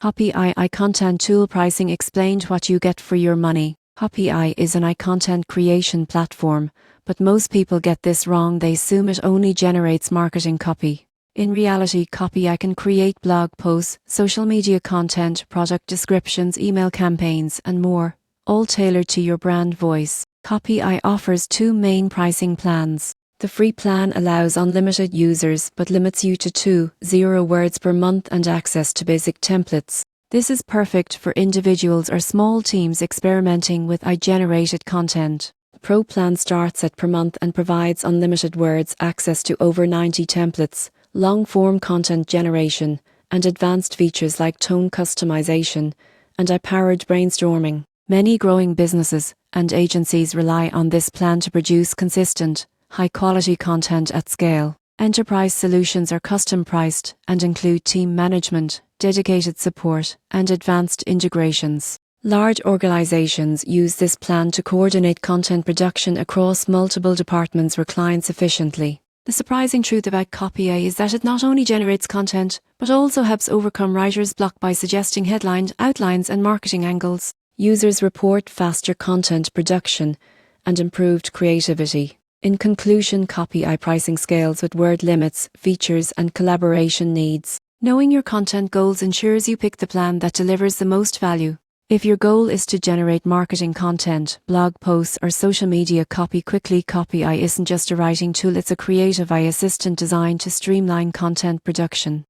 Copyai content tool pricing explained what you get for your money. Copyai is an content creation platform, but most people get this wrong. They assume it only generates marketing copy. In reality, Copyai can create blog posts, social media content, product descriptions, email campaigns, and more, all tailored to your brand voice. Copyai offers two main pricing plans. The free plan allows unlimited users but limits you to 2.0 words per month and access to basic templates. This is perfect for individuals or small teams experimenting with AI-generated content. The Pro plan starts at per month and provides unlimited words, access to over 90 templates, long-form content generation, and advanced features like tone customization and AI-powered brainstorming. Many growing businesses and agencies rely on this plan to produce consistent, high-quality content at scale. Enterprise solutions are custom-priced and include team management, dedicated support, and advanced integrations. Large organizations use this plan to coordinate content production across multiple departments for clients efficiently. The surprising truth about Copyai is that it not only generates content, but also helps overcome writer's block by suggesting headlines, outlines, and marketing angles. Users report faster content production and improved creativity. In conclusion, Copyai pricing scales with word limits, features, and collaboration needs. Knowing your content goals ensures you pick the plan that delivers the most value. If your goal is to generate marketing content, blog posts, or social media copy quickly, Copyai isn't just a writing tool, it's a creative AI assistant designed to streamline content production.